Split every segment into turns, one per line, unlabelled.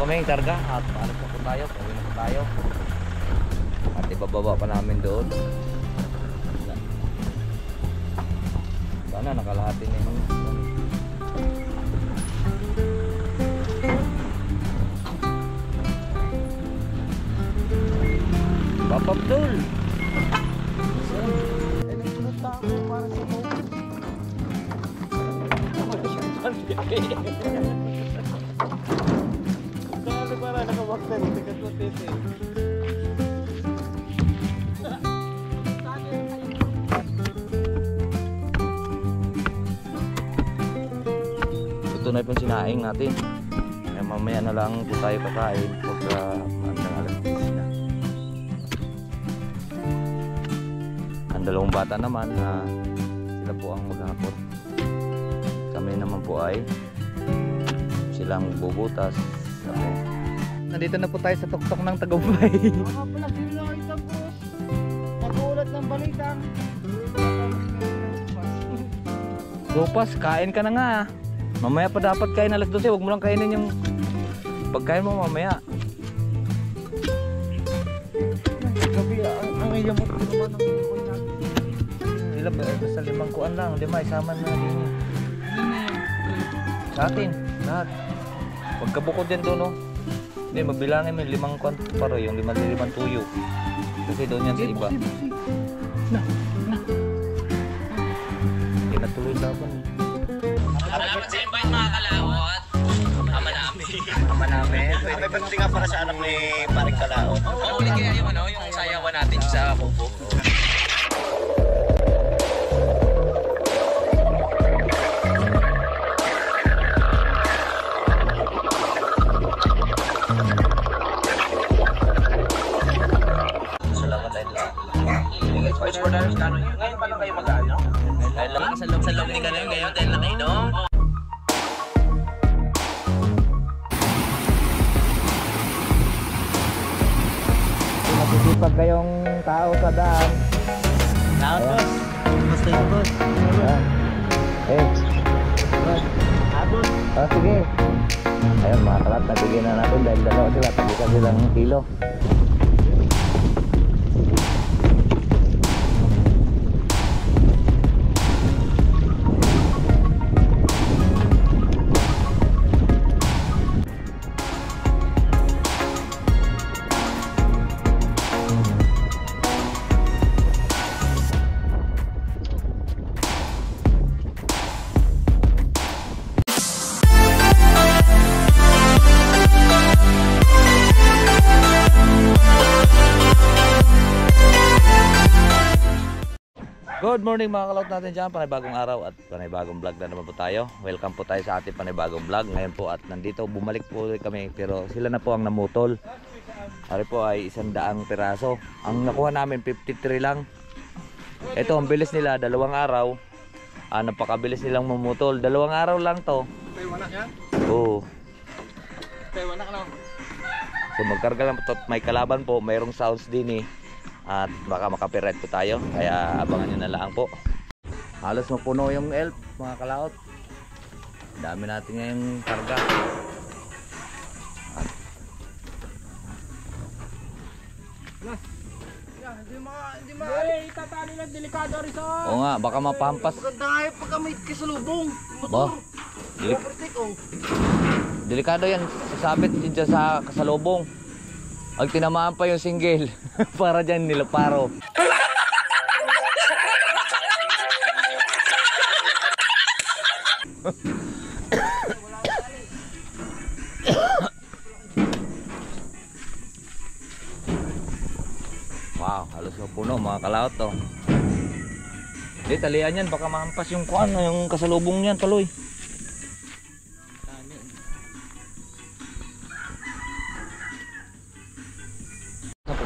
kami yung karga at paalis na po tayo, pauwi na po tayo. At ibababa pa namin doon. Sana nakalahati na yung Papa Abdul.
Para sa mo. Dali para nakabakter, tikat mo tete.
Ito na yung sinaing natin. Kaya mamaya na lang po tayo kakain pagka hanggang alas 10 na. Ang dalawang bata naman na sila po ang maghapon. Kami naman po ay silang bubutas. Okay. Nandito na po tayo sa tuktok ng Tagumpay.
Mga pala sila isang bus. Nagulat ng balita.
Lupas, kain ka na nga. Mamaya pa dapat kain alas 12. Huwag mo lang kainin yung pagkain mo mamaya.
Gabi, ang iyong mo naman ang kuya natin.
Ilan ba? Basta 5 kuan lang. 5, isama na din. Sa atin, lahat. Pagkabukod din doon, no? Hindi, mabilangin mo yung 5 kuan paro, yung 5 tuyo. Kasi doon yan sa iba. Hindi natuloy laban.
Salamat sa invite mga kalawot. Ama namin.
Ama namin.
May pagdating nga para sa anak ni Paring Kalao.
Oh, ulit kaya yung yung sayawan natin sa Kubo.
Salamat dahil lang.
Voice for Darius Cano. Ngayon pa lang kayo mag-ano? Dahil lang sa loob ni Cano ngayon dahil nakainom.
Masisipag kayong tao sa daan.
Lahat boss. Basta yun boss.
Eh,
Abot.
sige. Ayun mga kalat, nabigyan na natin dahil dalawa sila. Tagisan silang kilo. Good morning mga kalaut natin dyan, panibagong araw at panibagong vlog na naman po tayo. Welcome po tayo sa ating panibagong vlog ngayon po at nandito, bumalik po kami pero sila na po ang namutol. Ari po ay 100 piraso. Ang nakuha namin 53 lang. Ito ang bilis nila, 2 araw. Napakabilis nilang mamutol, 2 araw lang to.
Tayo anak yan?
Oo.
Tayo anak no?
So magkarga lang po, may kalaban po, mayroong sounds din eh. At baka makapiright po tayo, kaya abangan nyo na lang po. Halos mapuno yung elf mga kalaot. Dami natin ngayong karga.
Hindi itatali lang delikado rin sa...
Oo nga, baka mapampas.
Maganda nga yung pagka may kasalubong.
Ba? Delikado yan, sasabit dyan sa kasalubong. Pag tinamaan pa yung single, para dyan nilaparo. Wow, halos mapuno mga kalaot to. Hindi, talian yan, baka mahampas yung kuan, yung kasalubong niyan, tuloy.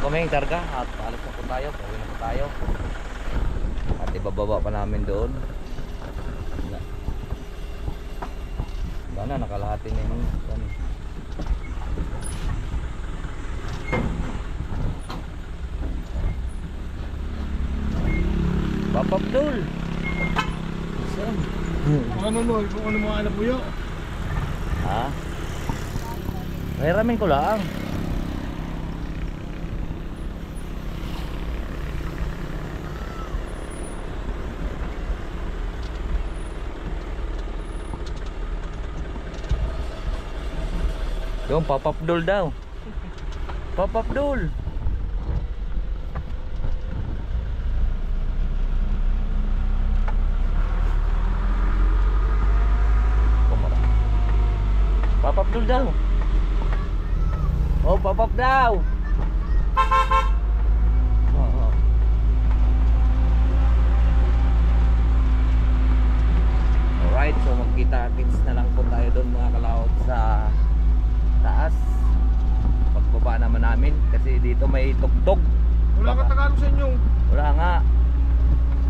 Kami yung karga at paalis na po tayo, pauwi na po tayo. At ibababa pa namin doon. Sana nakalahati na yung Papa Abdul.
Ano no, kung ano mga anak mo yun?
Ha? Hiramin ko lang. Yung pop-up doll daw. Pop-up doll. Pop-up doll daw. Oh, pop-up daw. Oh. Alright, so magkita-kits na lang po tayo doon mga kalahok sa taas. Pagbaba naman namin kasi dito may tugtog.
Wala ka Tagalog sa inyo.
Wala nga.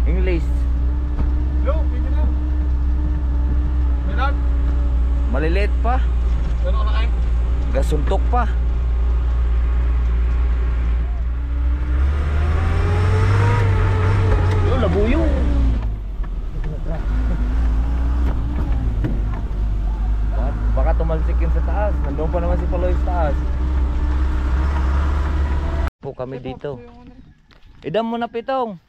English.
Hello, pwede na. Meron?
Maliliit pa.
Gano'n ka na kayo?
Gasuntok pa. Yung labuyo. Baka tumalsik yun sa taas. Nandun pa naman si Paloy sa taas. Po kami dito. Idam mo na pitong.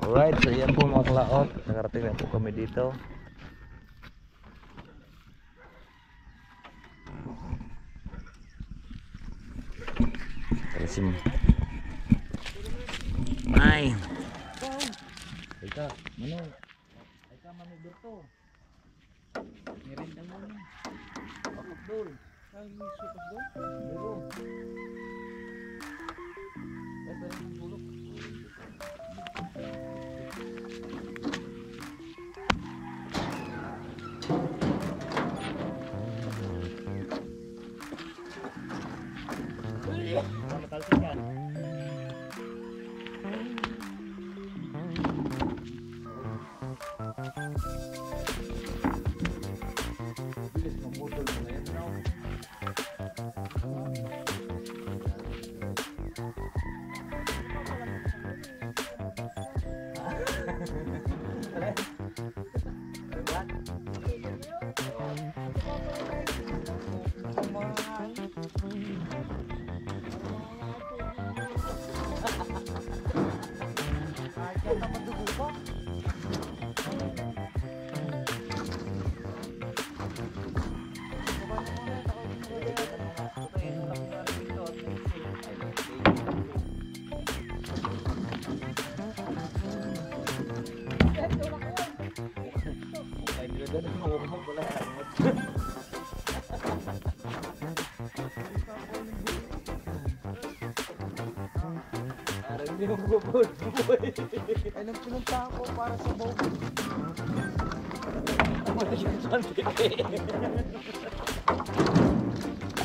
Alright, so yan po mga kalaot. Nakarating na po kami dito. Karasim. Ay. Ika, mano? Ika, mano dito. Meron na mo niya. Pakap dul. Ay, supas dul? Meron. Ay, parang yung bulok. Matalsikan. Bilis mamutol mo na yan, no?
Ay, nang pinunta ako para sa bawang.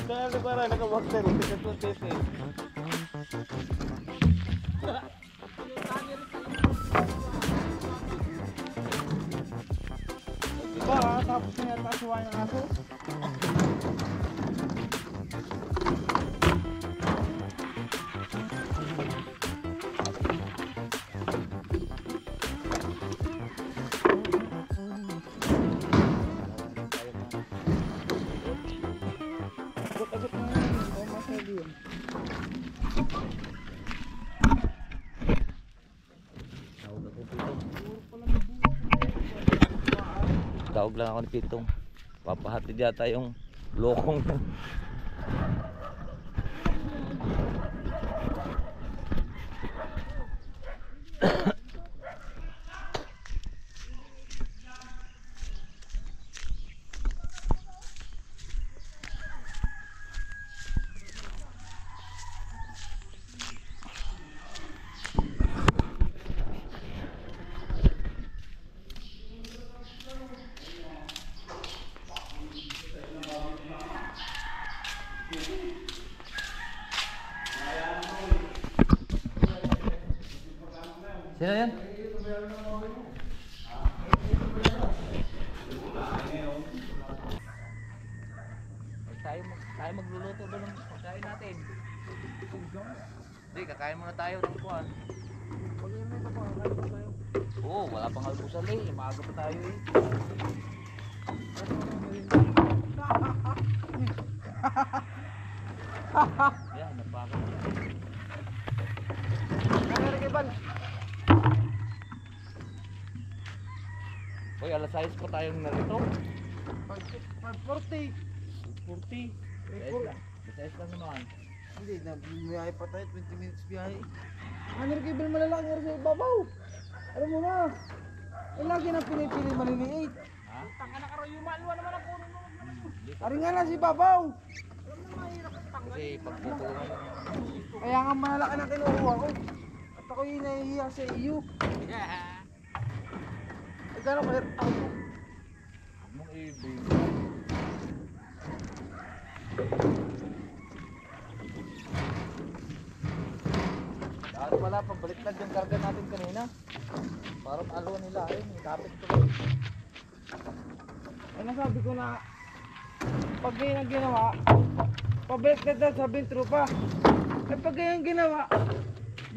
Kaya para nakawakter ito sa tete.
Diba, tapos na yata siwa ng aso. Agad na yun, hindi mo masabi yun.
Tawag lang ako ni Pitong. Papahatid yata yung lokong. Sino yan? Tayo magluluto doon ng pagkain natin. Hindi, kakain muna tayo ng kuwan. Oo, wala pang almusal eh. Maaga pa tayo eh. Yan, nagbago. Uy, alas 6 pa tayong narito.
540.
40. Alas 6 lang naman.
Hindi, biyahe pa tayo, 20 minutes biyahe. Ano rin kibel malalaki rin sa ibabaw? Alam mo na, eh lagi na pinipili maliliit.
Ha?
Ari nga na si ibabaw.
Kasi pagpupulungan mo.
Kaya nga malalaki na kinukuha ko. At ako'y nahihiya sa iyo. Eh gano'n kahit ako.
Mong ibig. Dahil wala, pabaliktad yung karga natin kanina. Parang alo nila eh, kapit ko lang.
Eh nasabi ko na, pag ganyan ang ginawa, pabalik na daw sabi ng trupa. Eh pag ganyan ginawa,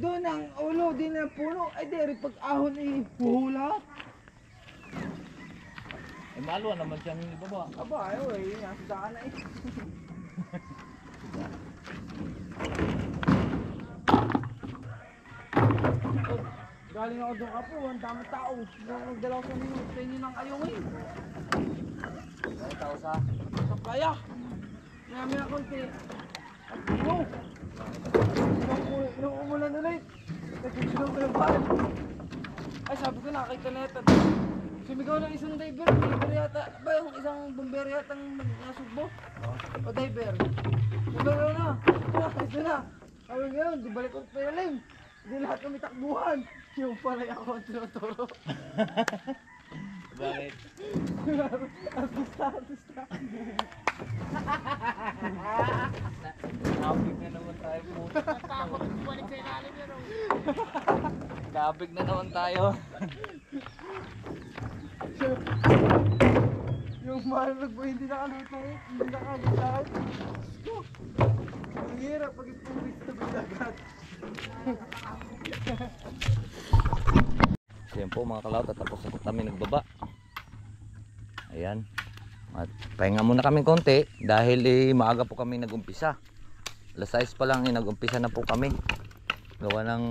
doon ang ulo, din ang puno, ay di rin pag ahon ay huhula.
Eh maluan naman siyang ibaba.
Aba, ayaw eh, nasa daan na eh. Oh, galing ako doon kapo, ang dami tao. Nagdala ko sa inyo ng ayungin.
Ay, tao sa.
Sa playa. Mayami na konti. At no. Nung umulan ulit. Nagsisilong ko ng bahay. Ay, sabi ko nakakita na yata. Sumigaw ng isang diver. Diver yata. Ba yung isang bomber yata ang nasugbo? O diver. Sumigaw na. Ito na. Sabi ko yun, di balik ko pinalim. Hindi lahat kami takbuhan. Yung pala ako ang tinuturo.
Bakit?
Artista.
Kabig na naman tayo po.
Takot bumalik sa ilalim yan.
Kabig na naman tayo.
Yung marunong po hindi nakaluto eh. Hindi nakagitay. Ang hirap pag ipuwis sa bidagat.
So yan po mga kalawt, tapos na po kami nagbaba. Ayan. At pahinga muna kami konti dahil maaga po kami nagumpisa. Alas 6 pa lang nagumpisa na po kami. Gawa ng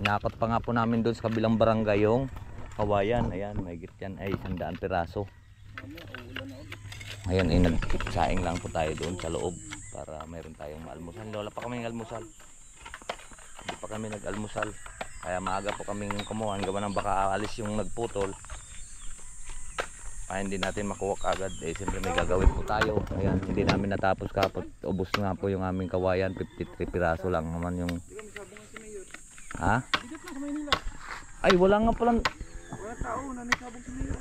inakot pa nga po namin doon sa kabilang barangay yung kawayan. Ayan, mahigit yan ay 100 piraso. Ngayon ay nagsaing lang po tayo doon sa loob para mayroon tayong maalmusal. Wala pa kami ng almusal. Hindi pa kami nag-almusal. Kaya maaga po kaming kumuha. Gawa ng baka aalis yung nagputol. Hindi natin makuha kagad. Eh, siyempre may gagawin po tayo. Ayan, hindi namin natapos kapot. Ubus nga po yung aming kawayan. 53 piraso lang naman yung... Ha? Ay, wala nga palang...
Wala tao na nagsabong sa Mayor.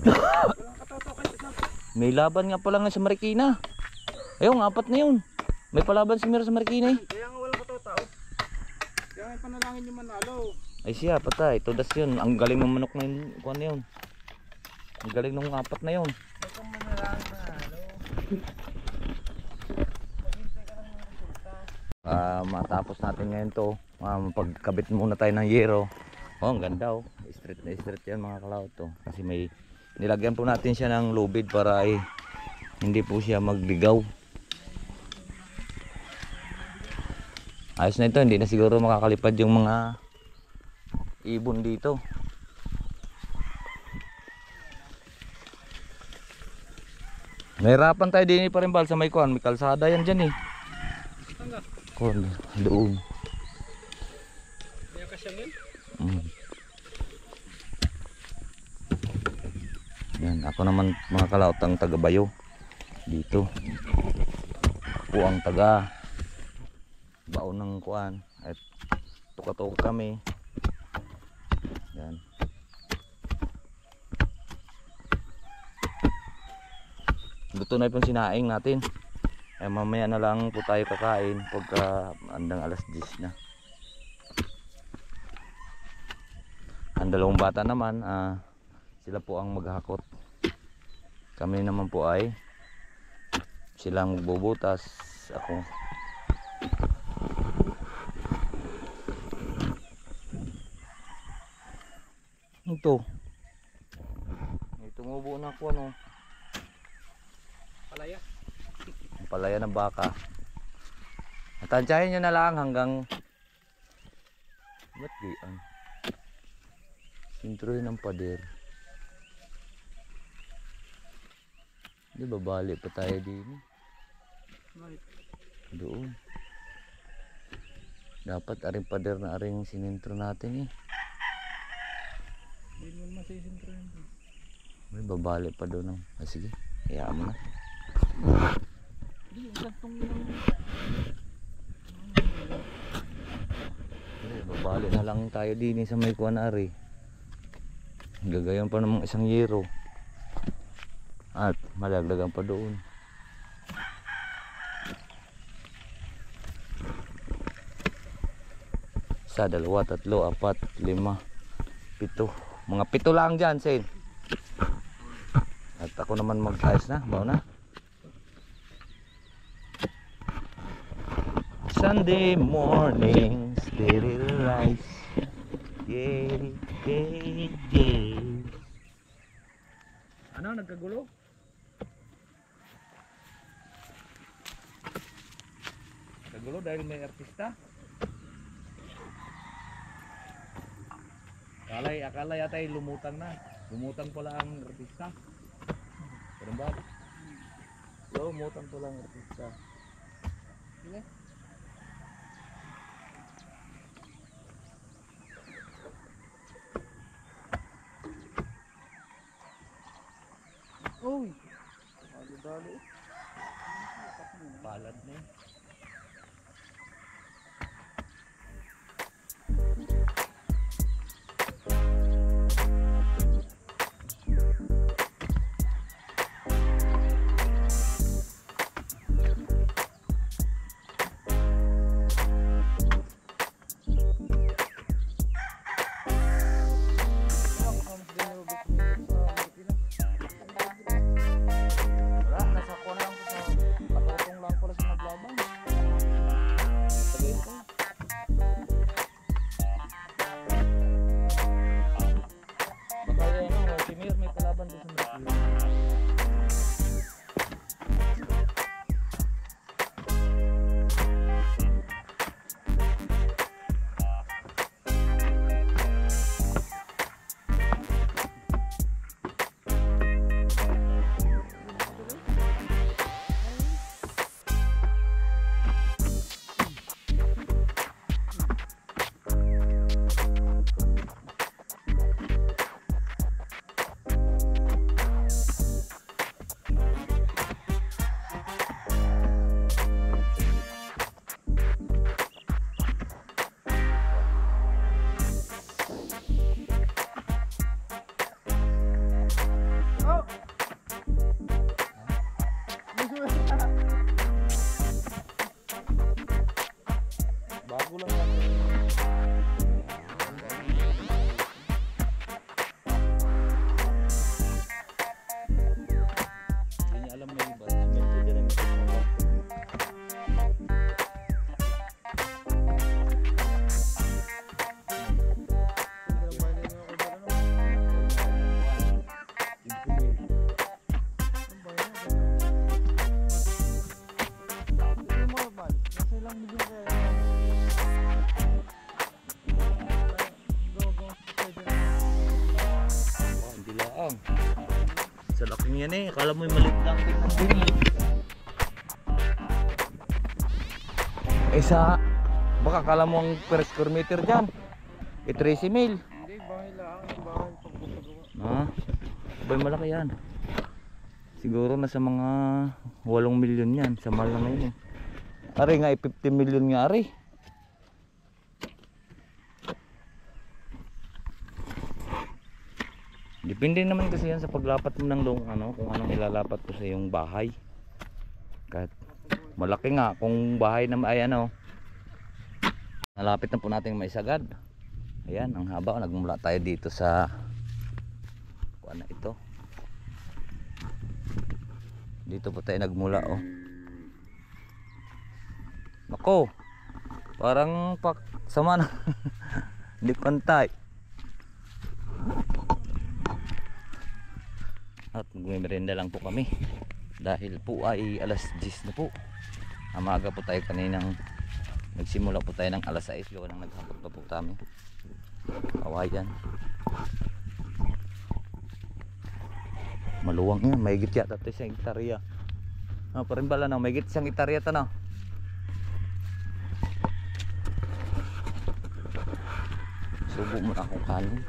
Walang katato kahit isa.
May laban nga pala nga sa Marikina. Ayun, 4 na yun. May palaban si Miro sa Marikina eh.
Kaya nga walang katato. Kaya nga panalangin yung manalo.
Ay siya, patay. Todas yun. Ang galing ng manok na yun. Kuha na yun. Ang galing ng 4 na yun.
Huwag kang manalangin manalo. Maghintay ka lang ng resulta.
Matapos natin ngayon to. Pagkabit muna tayo ng yero. Oh, ang ganda oh. Straight na straight yan mga kalawt to. Kasi may nilagyan po natin siya ng lubid para ay hindi po siya magligaw. Ayos na ito, hindi na siguro makakalipad yung mga ibon dito. Nahirapan tayo din pa rin bal sa may kuan, may kalsada yan dyan eh. Kuan, doon.
Kaya kasyang yun?
Yan, ako naman mga kalawt ang taga Bayo dito. Po ang taga baon ng kuan at tuka-tuka kami. Yan. Luto na yung sinaing natin. Mamaya na lang po tayo kakain pagka andang alas 10 na. Ang dalawang bata naman sila po ang maghakot. Kami naman po ay silang magbubutas. Ako Ito. May tumubo na ako ano.
Palaya.
Ang palaya ng baka. Tansyahin nyo na lang hanggang ba't gayaan? Sintrohin ng pader. Di ba bali pa tayo din? Doon. Dapat aring pader na aring sinintro natin eh.
Hindi mo masisintro yun.
May babali pa doon. Sige, hayaan mo na.
Hindi, yung santong
Babali na lang tayo din sa may kuwanari. Gagayon pa namang isang yero. At malagdagan pa doon. Isa, dalawa, tatlo, apat, lima, pito. Mga pito lang dyan, Sen. At ako naman mag-ayos na. Bawa na. Sunday morning, steady rise. Yeah, yeah, yeah.
Ano, nagkagulo?
Nagkagulo dahil may artista. Akala yata ay lumutang na. Lumutang pala ang artista. Pero ba? Lumutang pala ang artista.
Sige. Uy! Dali-dali.
Palad na yun. Wala, nasa ko na lang sa patutong lang pala sa naglabang. Sabihin ko. Baka yan ano, si Mir may kalaban doon sa Mercury.
Oh!
Bago lang yan. Hindi niya alam na iba. Simento dyan ang ito. Hindi lang. Sa laking yan eh. Akala mo yung maliit lang tingnan din eh. Isa, baka akala mo ang per square meter dyan. 13 mil.
Hindi, bahay lang. Bahay pagpapagawa.
Ha? Bay malaki yan. Siguro nasa mga 8 milyon yan. Sa mahal na ngayon eh. Ari nga 50 milyon nga ari. Depende naman kasi yan sa paglapat mo ng ano, kung anong ilalapat mo sa iyong bahay. Kahit malaki nga kung bahay na ay ano. Nalapit na po natin maisagad. Ayan, ang haba. Nagmula tayo dito sa kuan na ito. Dito po tayo nagmula oh. Nako. Parang sama na. Hindi pantay. At magme-merienda lang po kami. Dahil po ay alas 10 na po. Amaga po tayo kaninang nagsimula po tayo ng alas 6. Gawa nang naghapot pa po kami. Kawayan. Maluwang yan. May git yata ito isang hektarya. Parin bala na. May git isang hektarya ito na. Subo mo na akong kanin.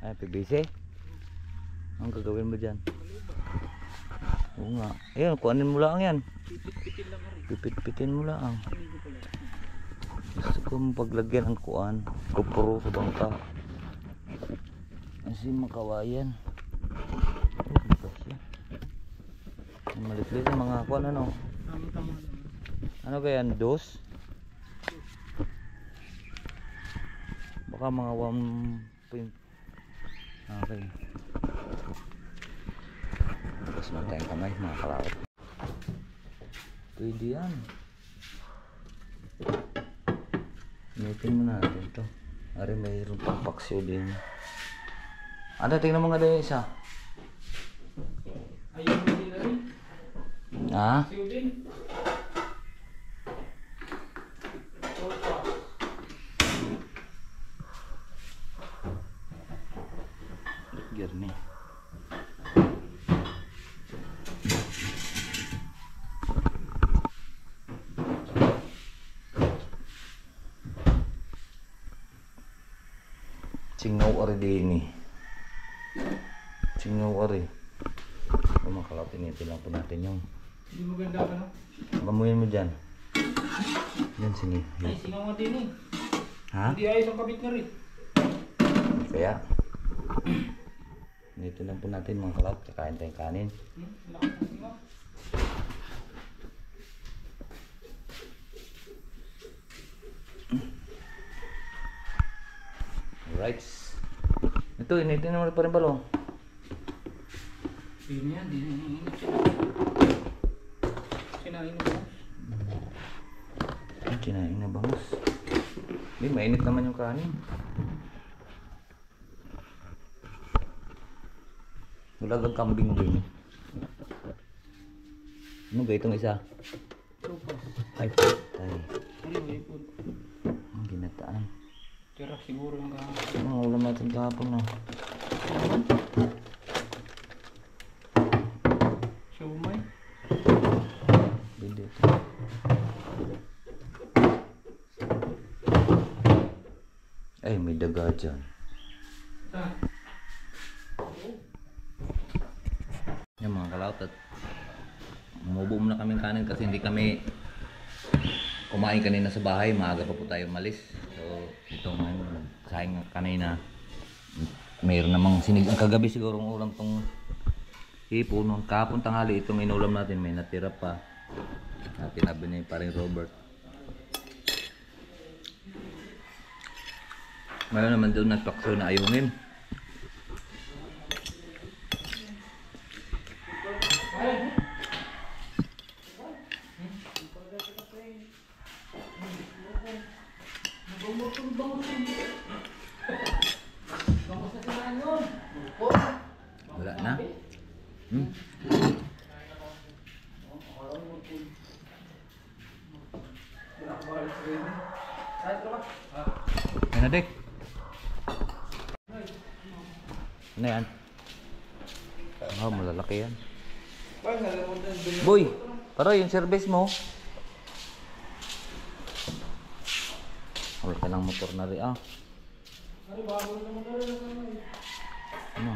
Ay, PBC? Ang gagawin mo dyan? Oo nga. Ayan, kuhanin mo lang yan. Pipit-pitin mo lang. Gusto ko paglagyan ang kuhan. Kupuro sa bangka. Kasi makawayan. Malit-lit ang mga kuhan ano. Ano ba yan? Dos? Baka mga 1 okay. Tapos man tayong kamay mga kalawat. Pwede yan. Initin mo natin ito. Ari mayroon pang paksyo din. Ano, tingnan mo nga din isa.
Ayun din na rin.
Ha?
Siyo din.
Gerni. Singaw ari din eh. Singaw ari. Mga kalawat, tinitin lang po natin yung
Hindi maganda ka no?
gamuhin mo dyan. Yan, sige.
Ay, singaw nga din eh.
Ha?
Hindi ayos ang kabit na rin.
Kaya dito lang po natin mga kalawat. Kakain tayong kanin.
Lakas ng singaw.
Alright. Ito, initin naman pa rin balo.
Hindi na yan, hindi na yan. Sinain mo.
Kinain na bangus. Hindi, mainit naman yung kanin. Wala kang kambing din. Ano ba itong isa?
Lupas.
Ay, patay.
Ano ba ipon?
Ang ginataan.
Tira siguro yung kahapon.
Mga ulam natin kahapon na.
Siumay.
Bili ito. Ay, may daga dyan.
Ah.
Yan mga kalawat, at umubo muna kaming kanin kasi hindi kami kumain kanina sa bahay. Maaga pa po tayo malis. So ito ngayon, sayang kanina. Mayroon namang sinig. Ang kagabi siguro ang ulam tong hipo. Nung kahapon tanghali itong inulam natin, may natira pa. Tinabi niya pa rin Robert. Mayroon naman doon nagpakso na ayungin. Wala na? Ay na, Dek. Ano yan? Malalaki yan. Boy, para yung service mo. Wala ka ng motor na rin ah. Ano?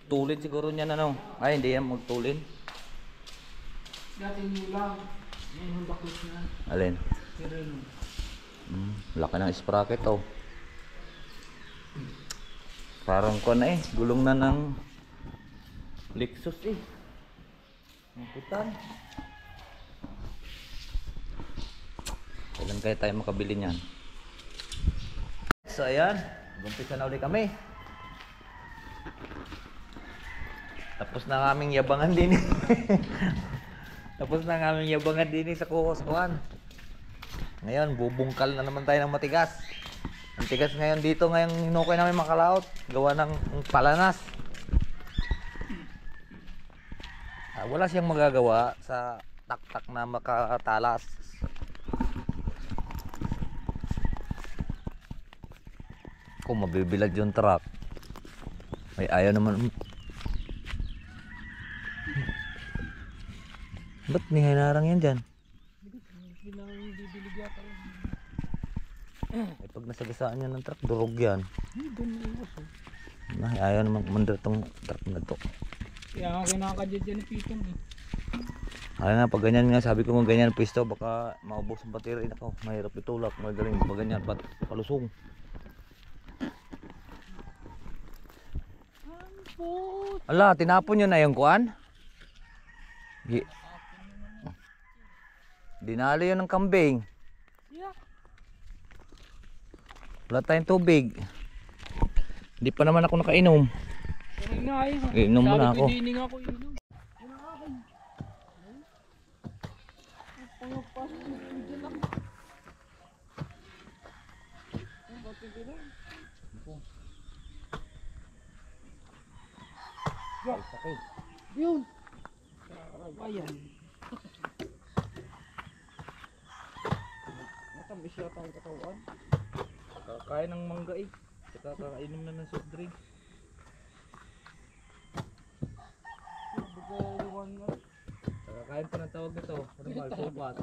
Tulin siguro niyan ano. Ay hindi yan magtulin.
Dati nyo lang. Yan yung bakit na.
Alin?
Pero yun.
Laki ng sprocket oh. Parang ko na eh. Gulong na ng Lexus eh. Maputan. Kailan kaya tayo makabili niyan? So ayan. Gumpisa na ulit kami. Tapos na kaming yabangan din. Tapos na kaming yabangan din sa kuhan. Ngayon, bubungkal na naman tayo ng matigas. Ang tigas ngayon dito, ngayong hinukay namin makalaot. Gawa ng palanas. Wala siyang magagawa sa taktak na makatalas. Kung mabibilad yung truck, may ayaw naman. Ba't nihinarang yan dyan? Ay, pag nasagasaan yan ng truck, durog yan. Ayaw naman kumandar tong truck na to.
Kaya nga kinakadya dyan ng pitong eh.
Kaya nga, pag ganyan nga, sabi ko kung ganyan ang pisto, baka maubos ang battery. Ako, mahirap itulak, magaling. Pag ganyan, palusong. Ala, tinapon nyo na yung kuan? Dinali yun ng kambing. Wala tayong tubig. Hindi pa naman ako nakainom. Inom muna ako.
Sabi ko, dining ako inom. Yun. Ayan. Matamis yata ang katawan. Kakain ng mangga eh. Saka kakainom na ng soft drink. Kakain pa ng tawag nito. Normal, sobat.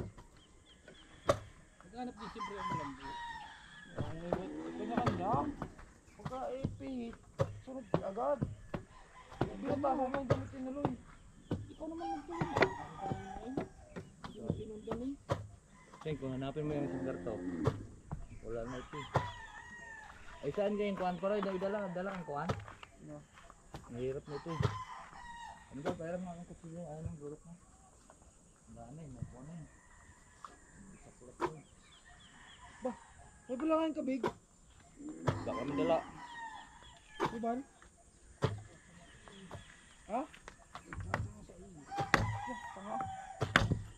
Naghanap din siyempre ang malambo. Ito na kanya. Pagka-ipit. Sunod agad. Binaba mo yung damit tinuloy. Ikaw naman nagtuloy. Hindi pinundan eh. Siyempre, kung hanapin mo yung sandar to. Wala na ito eh. Ay saan kayong kuhan pa rin? Dala ang kuhan? No. Mahirap na ito eh. Ano ba? Pera mga kang kapilo. Ayaw ng gulok na. Daan eh. May kuhan na eh. Sa kulak na eh. Ba? May pala kayong kabig? Baka madala. Iban? Ha? Tanga.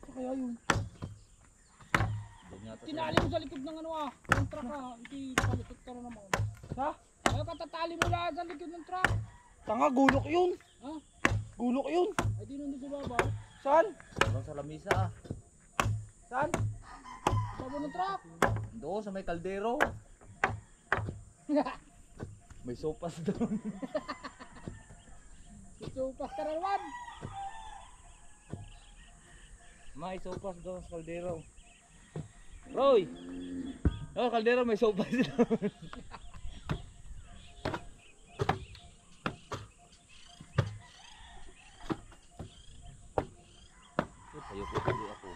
Sa kaya yun?
Tinali mo sa likod ng ano ng truck hindi palikot ka na naman.
Ha?
Ay patatali mo lang sa likod ng truck.
Tanga, gulok yun.
Ha?
Gulok yun.
Ay di nandun sa baba.
Saan?
Doon sa lamisa ah.
Saan?
Baba ng truck.
Doon sa may kaldero. May sopas doon.
Ito paskaralwan.
May sopas doon sa kaldero. Roy! Oh, kaldero may sopas doon. Ayoko ko ako.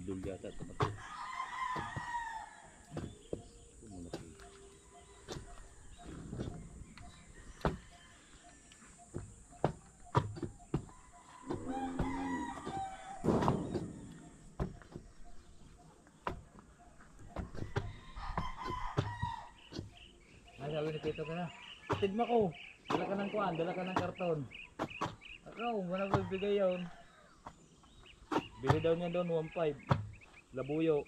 Dul yata ito. Ay, sabi ni Tito ka na. Tigma ko. Dala ka ng kuwan, dala ka ng karton. Ako, wala ko ibigay yun. Bili daw niya doon 1.5. Labuyo.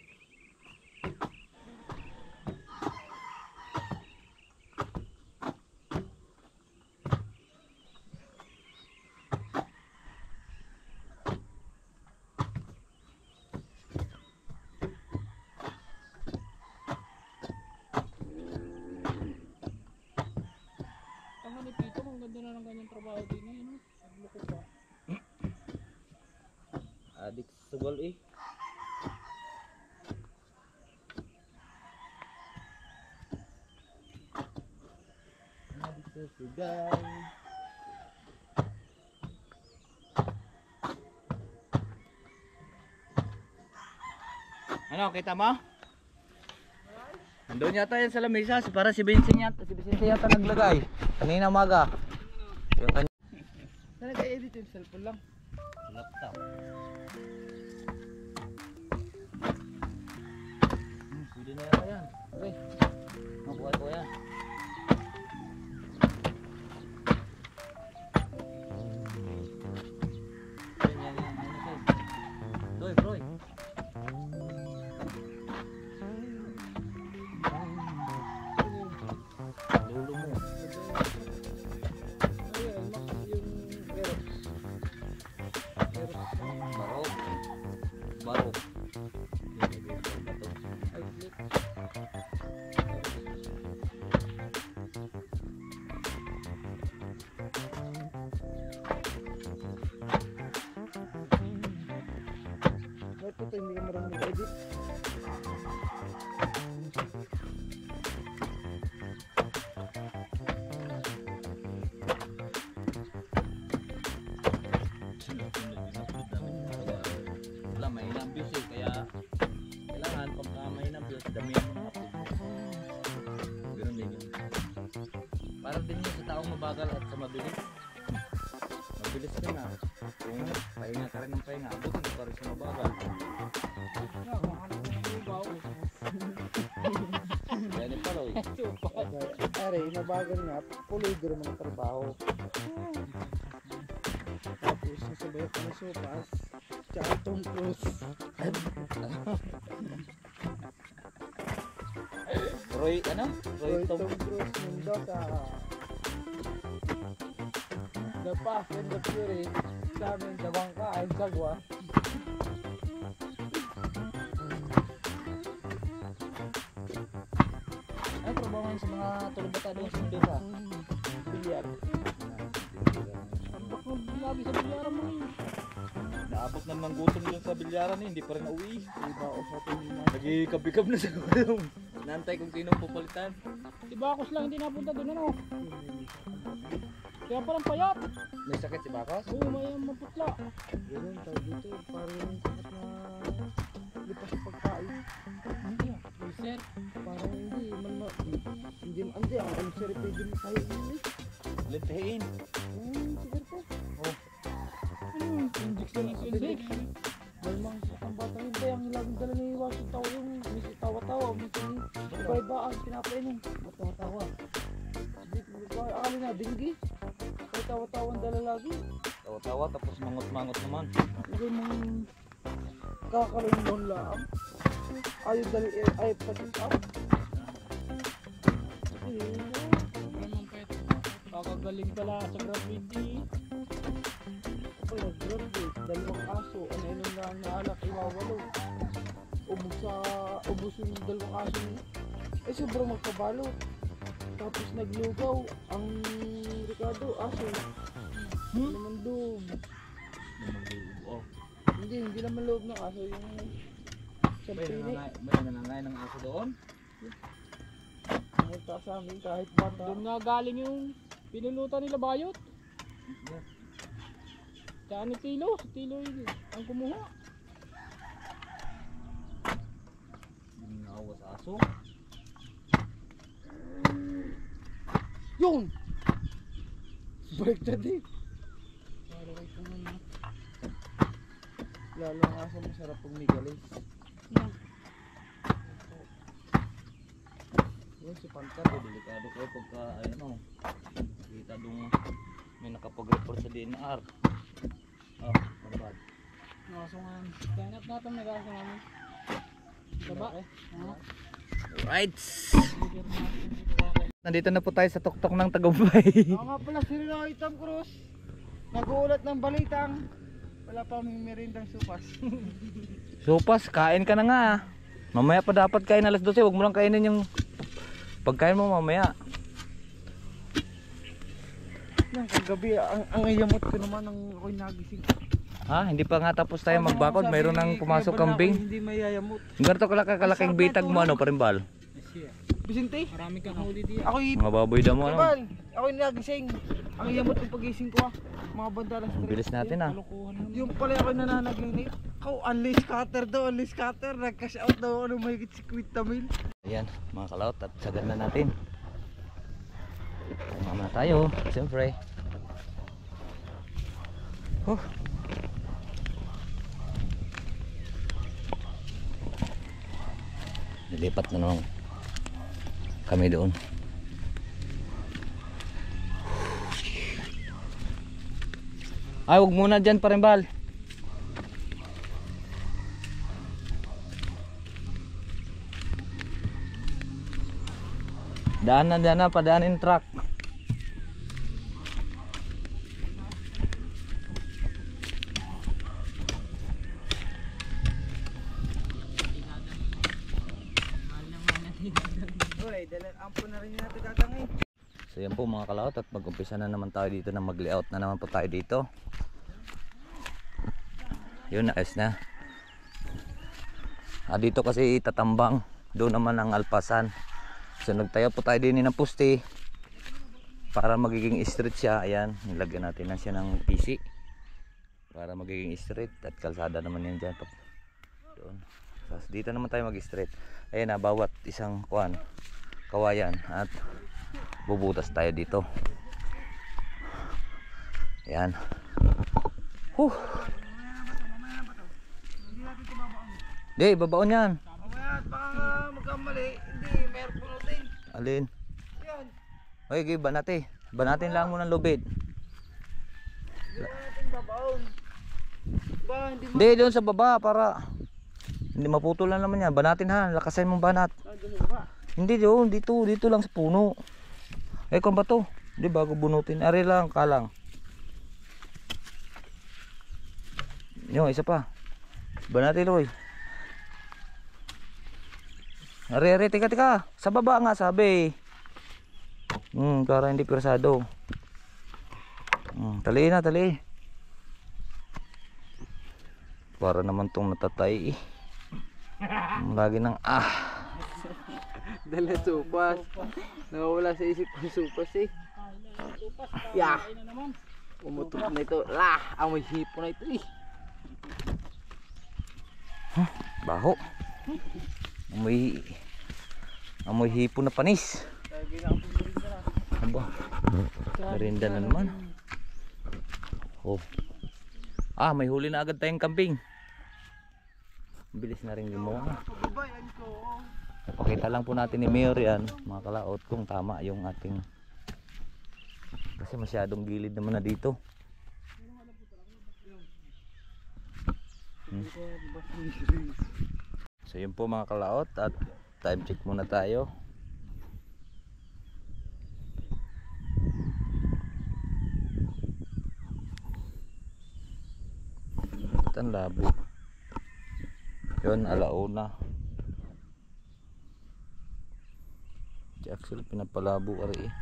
Tanga ni Pito, ang ganda na ng kanyang trabaho din eh. No? Nagloko pa.
Adik sugal eh. Adik sugal. Ano, kita mo? Doon yata yan sa lamesa. Para si Vincent yata naglagay. Kanina umaga. Yung kanya.
Saan nag-edit yung cellphone lang?
Laptop. Pwede na yata yan. Okay. Mabuhay ko yan. Yan. Ano siya? Roy. Dulo mo.
Ayun, yung Aerox.
Baro.
Bakit ito hindi ka marunong mag-edit?
Wala, may ilang views eh. Kaya kailangan pagka may ilang views, damihan mo upload mo. Ganun din yun. Parang din yun sa taong mabagal at sa mabilis. Mabilis ka na. Kung pahinga ka rin ng pahinga, abutin ka rin sa mabagal. Kaya ni Paroy.
Are, nabagal nga, puloy din naman ang trabaho. Tapos, nasabay ko na sopas, tsaka Tom Cruise.
Roy, ano? Roy
Roy
Tom.
Tom Cruise, Mendoza. The Fast and the Fury, sa amin, sa bangka, ay sagwa.
Ano trabaho ngayon sa mga tulubata doon sa Mendoza?
Bilyar.
Bak mo lagi sa bilyaran mo yun.
Naabot naman ng gutom doon sa bilyaran eh, hindi pa rin nauwi.
Iba o sa tingin na.
Nagikabikab na sa gulong. Nantay kung sinong pupalitan.
Si Bakos lang hindi napunta doon ano. Kaya parang payat.
May sakit si Bakos?
Oo, may maputla.
Ganun, tayo dito, parang yung sakat na lipas sa pagkain.
Hindi ah. Sir,
Parang hindi, hindi, ang ulcer pwede mo tayo ini.
Lintihin.
Siguro po.
injection ng Sindix.
Dalmang ang bata hindi, ang laging dala ni Iwasan tao yung may tawa-tawa, may iba-iba ang pinapainom. Tawa-tawa. Hindi ko akali na, dinggi. May tawa-tawa ang dala lagi.
Tawa-tawa tapos mangot-mangot naman.
Hindi mong kakalunod lang. Ayaw dali, ayaw pa-sit up.
Naman pet. Kakagaling pala sa graffiti.
Ako nag-graduate, dalawang aso, ano yun lang naalak, iwawalo. Ubus yung dalawang aso niya. Eh sobrang magkabalo. Tapos naglugaw, ang Ricardo, aso. Namandog.
Oh.
Hindi naman loob ng aso, yung sampini.
May nanangay ng aso doon?
Pumunta sa amin kahit bata.
Doon nga galing yung pinulutan nila Bayot. Tsaka ni Tilo. Si Tilo yun ang kumuha.
Naawa sa aso.
Yun! Baliktad eh.
Para kay kumuna.
Lalo ang aso masarap pag may galis.
Yun si Pantar, delikado kayo pagka ano, kita doon may nakapag-report sa DNR. Oh, mabad.
Nakaso nga. Ganap natin nag-asa namin. Baba.
Alright. Nandito na po tayo sa tuktok ng Tagumpay.
Ako nga pala si Roy Tom Cruise. Nag-uulat ng balitang wala pa kaming merindang supas.
Sopas, kain ka na nga. Mamaya pa dapat kain alas 12, huwag mo lang kainin yung pagkain mo mamaya.
Yan, kagabi, ang iyamot ko naman ang ako'y nagising.
Ha, hindi pa nga tapos tayo
Ano
magbakod,
sabi
mayroon
ni
nang
Kuya
pumasok
Bal na
kambing.
ako Hindi mayayamot.
Ganito kalaking bitag mo ano, parimbal.
Siya. Vicente.
Marami kang huli dito.
Ako'y
Mga baboy daw mo ano.
Bal, ako'y nagising. Ang yamot ng pagising ko ah. Mga bandalas.
Ang bilis natin ah.
Kalokohan naman.
Yung pala ako'y nananaginip. Ako, unleash cutter daw, unleash cutter. Nag-cash out daw ano mahigit si Quinta Mil.
Ayan mga kalaot at sagan na natin. Tama na tayo. Siyempre. Nilipat na naman kami doon. Ay, huwag muna dyan pa rin, Bal. Daan na, padaanin truck.
Uy, dalan ampo na rin natin tatangay.
So yan po mga kalaot at mag-umpisa na naman tayo dito na mag-layout na naman po tayo dito. Yun, ayos na. Dito kasi itatambang, doon naman ang alpasan. So nagtayo po tayo din ng puste para magiging straight siya. Ayan, nilagyan natin na siya ng PC para magiging straight at kalsada naman yan dyan doon. So dito naman tayo mag-straight. Ayan na, bawat isang kawayan at bubutas tayo dito. Ayan. Di, babaon yan.
Mamaya, baka magkamali. Hindi, meron punutin.
Alin?
Yan.
Okay, banatin lang mo ng lubid.
Hindi ba natin babaon? Ba, hindi
Hindi, doon sa baba para hindi maputol lang naman yan. Banatin ha, lakasan mong banat.
ba?
Hindi doon, dito lang sa puno. Kung ba to? Hindi, bago bunutin. Ari lang, kalang. Yung isa pa. Banatin, Roy. Ari, tika. Sa baba nga, sabi. Para hindi persado. Tali. Para naman tong natatay. Lagi ng
Dala supas. Nawawala sa isip ng supas eh. Yeah. Umutok na ito. Amoy hipo na ito eh.
baho. Amoy hipo na panis. Aba, merinda na naman. May huli na agad tayong kambing. Bilis na rin gumawa. Pakita lang po natin ni Mayor yan, mga kalaot, kung tama yung ating, kasi masyadong gilid naman na dito. So yun po mga kalaot, at time check muna tayo. Ang labo yun, alauna. Actually pinapalabo ari eh.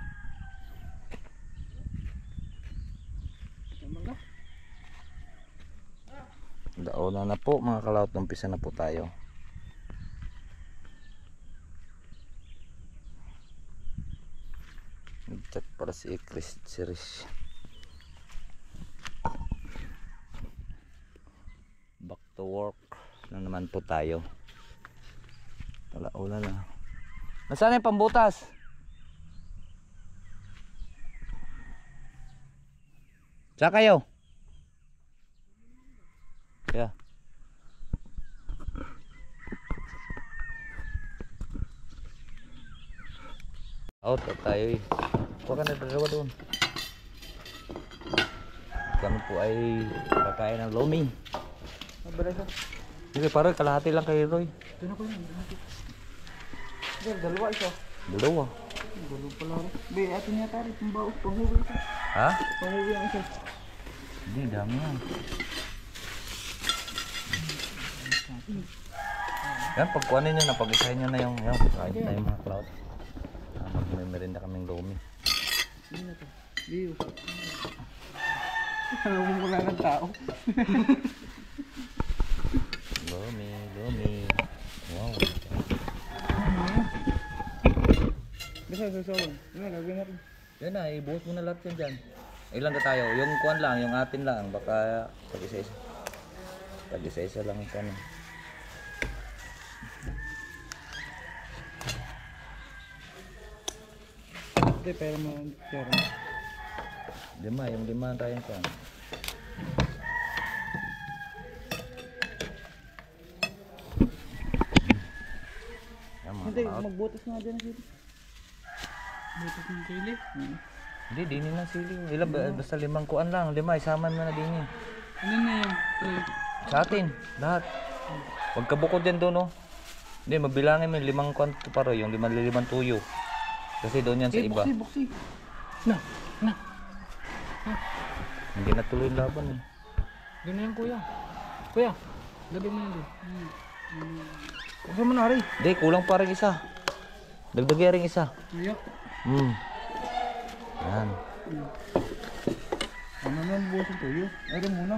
Alauna na po mga kalaot, umpisa na po tayo. Nag-chat para si Chris Series. Back to work na naman po tayo. Alauna na. Nasaan yung pambutas? Saan kayo? Yeah. Out at tayo eh. Huwag ka na dalawa doon. Kami po ay kakain ng lomi. Hindi, parang kalahati lang kay Roy.
Dalawa isa.
Dalawa.
Dalawa pala rin. Be, atin niya tayo. Panghuli ito.
Ha?
Panghuli ang isa.
Hindi, dami yan. Yan, pagkuhanin nyo na, pag-isahin nyo na yung kahit na yung mga cloud. Mag-memerenda kaming lomi.
Hindi na ito. Biyo. Alam mo mula ng tao.
Lomi. Wow.
Basta sasawin. Ano gagawin natin?
Yan na, ibuhos mo na lahat yan dyan. Ilan ka tayo? Yung kuwan lang, yung atin lang. Baka pag-isa-isa. Pag-isa-isa lang ito.
Hindi, pero mo pera.
Lima, yung lima tayong kuwan. Yan, mga
Hindi,
kalaot.
magbutas nga dyan dito.
Butas ng sili.
Hindi, dinin lang sili. Ilan ba? Basta limang kuwan lang. Lima, isama mo na dinin.
Ano na yan? Pre.
Sa atin, lahat. Huwag ka bukod dyan doon, oh. Hindi, mabilangin mo yung limang kuwan paro, yung limang tuyo. Kasi doon yan sa iba.
Buksi.
Na.
Hindi natuloy yung laban eh.
Doon na yan kuya. Kuya. Gabi mo yan doon.
Huwag mo na rin.
Hindi, kulang pa rin isa. Dagdagyan rin isa.
Ayok.
Yan.
Ano na ang bukas ng tuyo? Ay, muna.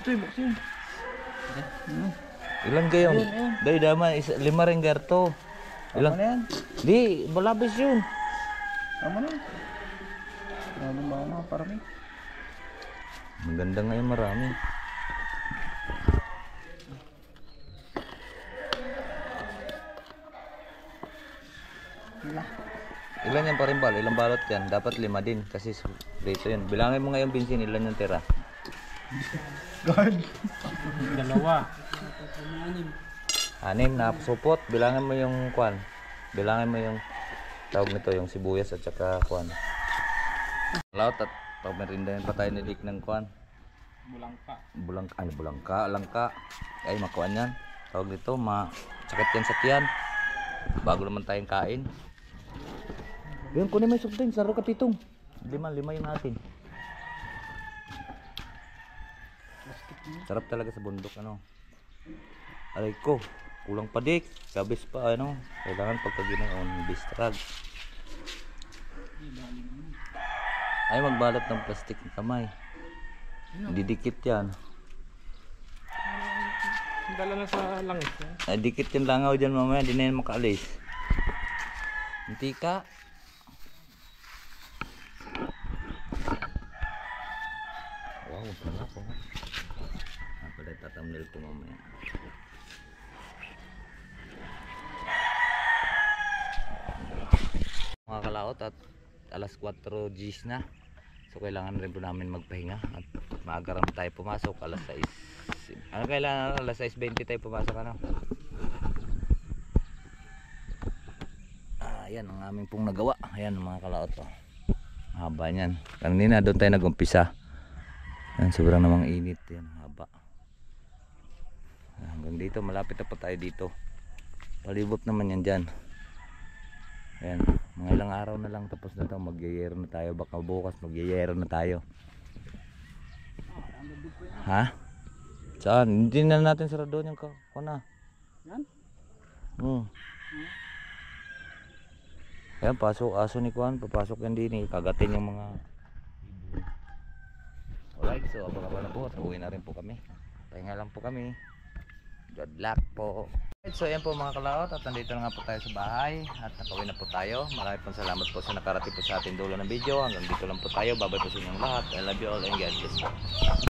Ito yung buksi.
Ilan kayo? Dahil dama, lima rin garto.
Tama na
Ilan?
yan.
Di, malabis yun.
Tama na. Ano ba na parami?
Maganda ngayon marami.
Wala.
Ilan yan pa rin bal? Ilang balot yan? Dapat lima din kasi dito yun. Bilangin mo ngayon Binsin, ilan yung tira?
God.
Dalawa.
Anim na supot. Bilangin mo yung kwan. Bilangin mo yung tawag nito, yung sibuyas at saka kwan. Laut at pagmerindahin pa tayo ni Dick ng kwan. Bulangka. Langka. Ay, makuan yan. Tawag nito, sakit yan sa tiyan. Bago naman tayong kain. Yun, kunin mo yung soft drinks. Saro ka pitong. Lima yung natin. Sarap talaga sa bundok, ano. Aray ko, kulang pa dik. Kabis pa, ano. Kailangan pagkaginaon, bistrag. Ay, magbalot ng plastic ng kamay. Didikit yan.
Dala na sa langit.
Ay, dikit yung langaw dyan mamaya. Di na yan makaalis. Hindi ka. Wow, sarap po. Pala tatamnil ko mamaya. Mga kalaot at alas 4 Gs na. So kailangan rin po namin magpahinga at maaga rin tayo pumasok alas 6. Ano kailangan alas 6:20 tayo pumasok, ano? Ayan ang aming pong nagawa. Ayan mga kalaot, oh. Haba niyan. Kanina doon tayo nag-umpisa. Ayan, sobrang namang init. Yan, haba. Hanggang dito, malapit na po tayo dito. Palibot naman yan dyan. Ayan, mga ilang araw na lang tapos na to. Magyayero na tayo. Baka bukas magyayero na tayo. Ha? Saan? Hindi na natin sarado yung kuna.
Yan?
Ayan, pasok aso ni Kuan. Papasok yan din eh. Kagatin yung mga... Alright, so abang-abang na po at uwi na rin po kami. Pahinga lang po kami. Good luck po. So ayan po mga kalaot at nandito na nga po tayo sa bahay at nakauwi na po tayo. Maraming pong salamat po sa nakarating po sa ating dulo ng video. Hanggang dito lang po tayo. Babay po sa inyong lahat. I love you all and God bless you.